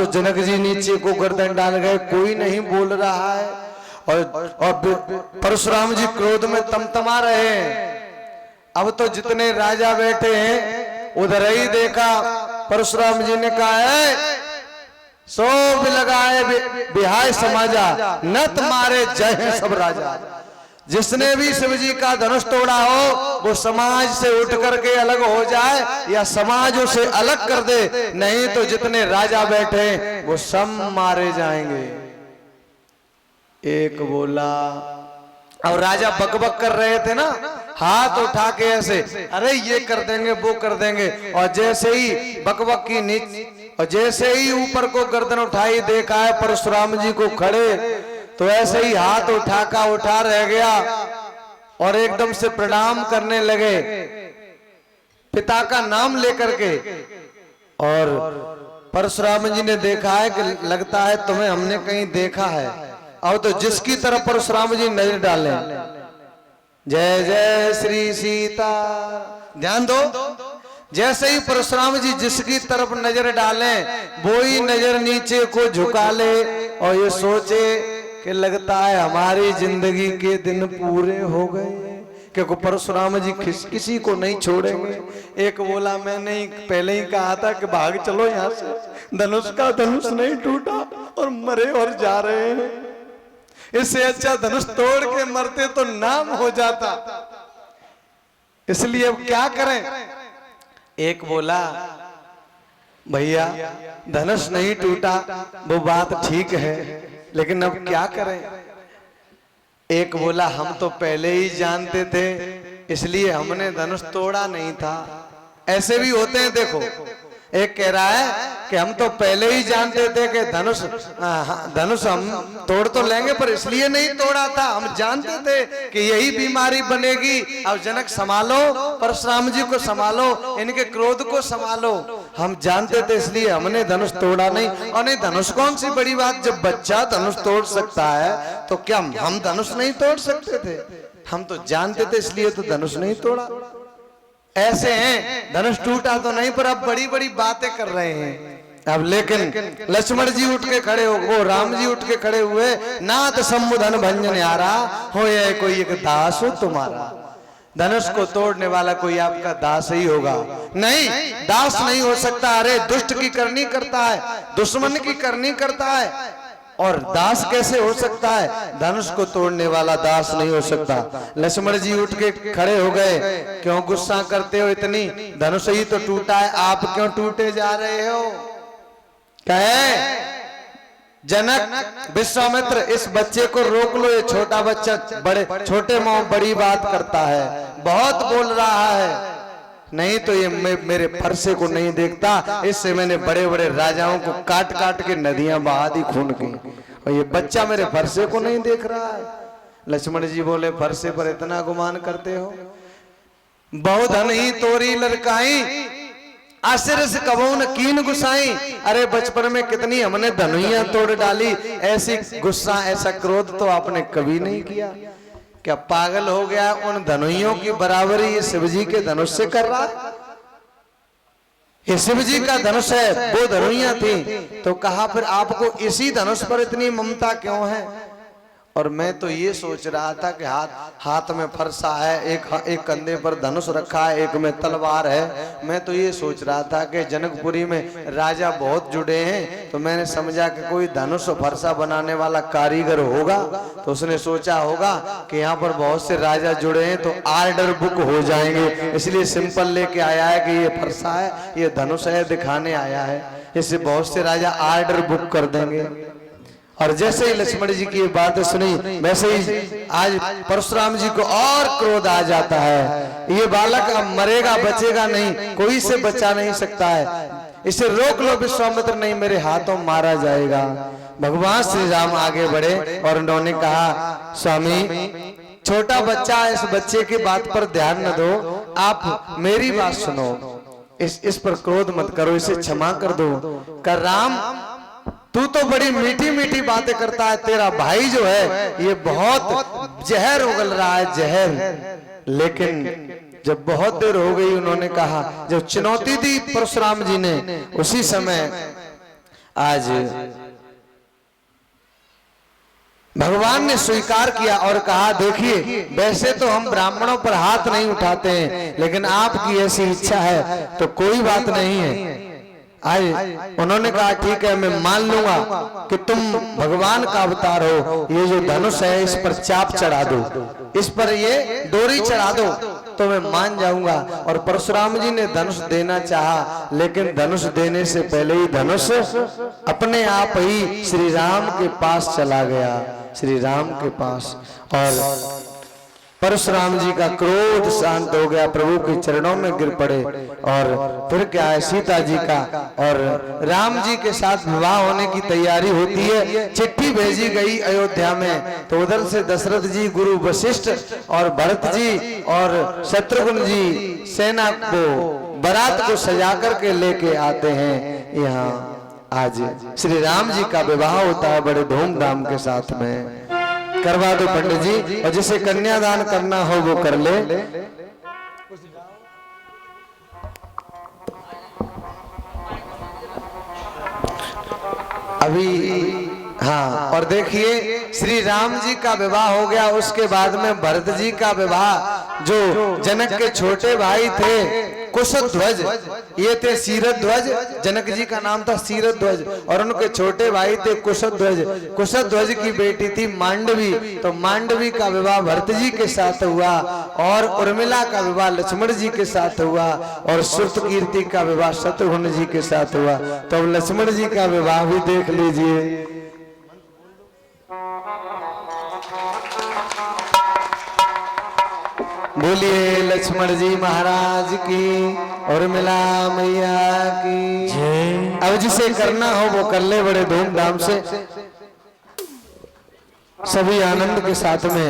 तो जनक जी नीचे को गर्दन डाल गए, कोई नहीं बोल रहा है। और परशुराम जी क्रोध में तमतमा रहे हैं। अब तो जितने राजा बैठे हैं उधर ही देखा, परशुराम जी ने कहा है सो भी लगाए बिहाय समाजा, न तुम्हारे जय है सब राजा। जिसने भी शिव जी का धनुष तोड़ा हो वो समाज से उठ करके अलग हो जाए या समाज उसे अलग कर दे, नहीं तो जितने राजा बैठे वो सब मारे जाएंगे। एक बोला, अब राजा बकबक कर रहे थे ना, हाथ उठा के ऐसे, अरे ये कर देंगे वो कर देंगे। और जैसे ही बकबक की नीच, और जैसे ही ऊपर को गर्दन उठाई, देखा है परशुराम जी को खड़े, तो ऐसे ही हाथ उठा रह गया और एकदम से प्रणाम करने लगे पिता का नाम लेकर के। और परशुराम जी ने देखा है कि लगता है तुम्हें हमने कहीं देखा है। अब तो जिसकी तरफ परशुराम जी नजर डालें, जय जय श्री सीता, ध्यान दो, जैसे ही परशुराम जी जिसकी तरफ नजर डालें वो ही नजर नीचे को झुका ले और ये सोचे कि लगता है हमारी जिंदगी के दिन पूरे हो गए, क्योंकि परशुराम जी किसी को नहीं छोड़ेंगे। एक बोला, मैंने ही पहले ही कहा था कि भाग चलो यहाँ से, धनुष का धनुष नहीं टूटा और मरे और जा रहे हैं, इससे अच्छा धनुष तोड़ के मरते तो नाम हो जाता। इसलिए अब क्या करें। एक बोला, भैया धनुष नहीं टूटा वो बात ठीक है, लेकिन अब क्या करें। एक बोला, हम तो पहले ही जानते थे इसलिए हमने धनुष तोड़ा नहीं था। ऐसे भी होते हैं, देखो एक कह रहा है कि हम तो पहले ही जानते थे कि धनुष हम तोड़ तो लेंगे पर इसलिए नहीं तोड़ा था, हम जानते थे कि यही बीमारी बनेगी। अब जनक संभालो, परशुराम जी को संभालो, इनके क्रोध को संभालो, हम जानते थे इसलिए हमने धनुष तोड़ा नहीं। और नहीं, धनुष कौन सी बड़ी बात, जब बच्चा धनुष तोड़ सकता है तो क्या हम धनुष नहीं तोड़ सकते थे। हम तो जानते थे इसलिए तो धनुष नहीं तोड़ा। ऐसे हैं, धनुष टूटा तो नहीं पर अब बड़ी बड़ी बातें कर रहे हैं। अब लेकिन लक्ष्मण जी उठ के खड़े हो, वो राम जी उठ के खड़े हुए, नाथ सम्बुधन भंजन आ रहा हो, ये कोई एक दास हो तुम्हारा, धनुष को तोड़ने वाला कोई आपका दास ही होगा। नहीं, दास नहीं हो सकता। अरे दुष्ट की करनी करता है, दुश्मन की करनी करता है, और दास कैसे हो सकता है। धनुष को तोड़ने वाला दास नहीं हो सकता। लक्ष्मण जी उठ के खड़े हो गए, क्यों गुस्सा करते हो इतनी, धनुष ही तो टूटा है, आप क्यों टूटे जा रहे हो। कहे जनक, विश्वामित्र, इस बच्चे को रोक लो, ये छोटा बच्चा बड़े छोटे मुंह बड़ी बात करता है, बहुत बोल रहा है, नहीं तो ये मेरे फरसे को नहीं देखता, इससे मैंने बड़े बड़े राजाओं को काट काट के नदियां बहा दी खून की, और ये बच्चा मेरे फरसे को नहीं देख रहा है। लक्ष्मण जी बोले, फरसे पर इतना गुमान करते हो, बहुत धन ही तोरी लड़काई, आश्चर्य से कबो न कीन गुसाई। अरे बचपन में कितनी हमने धनुइयां तोड़ डाली, ऐसी गुस्सा ऐसा क्रोध तो आपने कभी नहीं किया। क्या पागल हो गया, उन धनुइयों की बराबरी ये शिव जी के धनुष से कर रहा है। ये शिव जी का धनुष है, वो धनुइयां थी, तो कहा फिर आपको इसी धनुष पर इतनी ममता क्यों है। और मैं तो ये सोच रहा था कि हाथ में फरसा है, एक कंधे पर धनुष रखा है, एक में तलवार है। मैं तो ये सोच रहा था कि जनकपुरी में राजा बहुत जुड़े हैं, तो मैंने समझा कि कोई धनुष फरसा बनाने वाला कारीगर होगा, तो उसने सोचा होगा कि यहाँ पर बहुत से राजा जुड़े हैं तो आर्डर बुक हो जाएंगे, इसलिए सिंपल लेके आया है कि ये फरसा है, ये धनुष है, दिखाने आया है, इससे बहुत से राजा आर्डर बुक कर देंगे। और जैसे ही लक्ष्मण जी की बात सुनी, वैसे ही आज परशुराम जी को और क्रोध आ जाता है। ये बालक अब मरेगा, बचेगा नहीं, कोई इसे बचा नहीं सकता है, इसे रोक लो विश्वामित्र, नहीं मेरे हाथों मारा जाएगा। भगवान श्री राम आगे बढ़े और उन्होंने कहा, स्वामी छोटा बच्चा, इस बच्चे की बात पर ध्यान न दो, आप मेरी बात सुनो, इस पर क्रोध मत करो, इसे क्षमा कर दो। कर राम, तू तो बड़ी मीठी मीठी बातें करता है, तेरा भाई जो है ये बहुत जहर उगल रहा है, जहर। लेकिन जब बहुत देर हो गई, उन्होंने कहा, जब चुनौती दी परशुराम जी ने, उसी समय आज भगवान ने स्वीकार किया और कहा देखिए वैसे तो हम ब्राह्मणों पर हाथ नहीं उठाते हैं, लेकिन आपकी ऐसी इच्छा है तो कोई बात नहीं है। आज उन्होंने कहा ठीक है, मैं मान लूंगा कि तुम भगवान का अवतार हो, ये जो धनुष है इस पर चाप चढ़ा दो, इस पर ये डोरी चढ़ा दो तो मैं मान जाऊंगा। और परशुराम जी ने धनुष देना चाहा, लेकिन धनुष देने से पहले ही धनुष अपने आप ही श्री राम के पास चला गया, श्री राम के पास। और परशुराम जी का क्रोध शांत हो गया, प्रभु के चरणों में गिर पड़े। और फिर क्या है, सीता जी का और राम जी के साथ विवाह होने की तैयारी होती है। चिट्ठी भेजी गई अयोध्या में, तो उधर से दशरथ जी, गुरु वशिष्ठ और भरत जी और शत्रुघ्न जी सेना को, बारात को सजा करके लेके आते हैं यहाँ। आज श्री राम जी का विवाह होता है बड़े धूमधाम के साथ में। करवा दो पंडित जी, और जिसे कन्यादान करना हो वो कर ले। अभी हाँ, और देखिए श्री राम जी का विवाह हो गया, उसके बाद में भरत जी का विवाह। जो जनक के छोटे भाई थे कुशध्वज, ये थे शीरध्वज, जनक जी का नाम था शीरध्वज, और उनके छोटे भाई थे कुशध्वज। कुशध्वज की बेटी थी मांडवी, तो मांडवी का विवाह भरत जी के साथ हुआ, और उर्मिला का विवाह लक्ष्मण जी के साथ हुआ, और श्रुतकीर्ति का विवाह शत्रुघ्न जी के साथ हुआ। तो अब लक्ष्मण जी का विवाह भी देख लीजिए। बोलिए लक्ष्मण जी महाराज की और मिला मैया की जय। अब जिसे करना हो वो कर ले बड़े धूमधाम से, सभी आनंद के साथ में।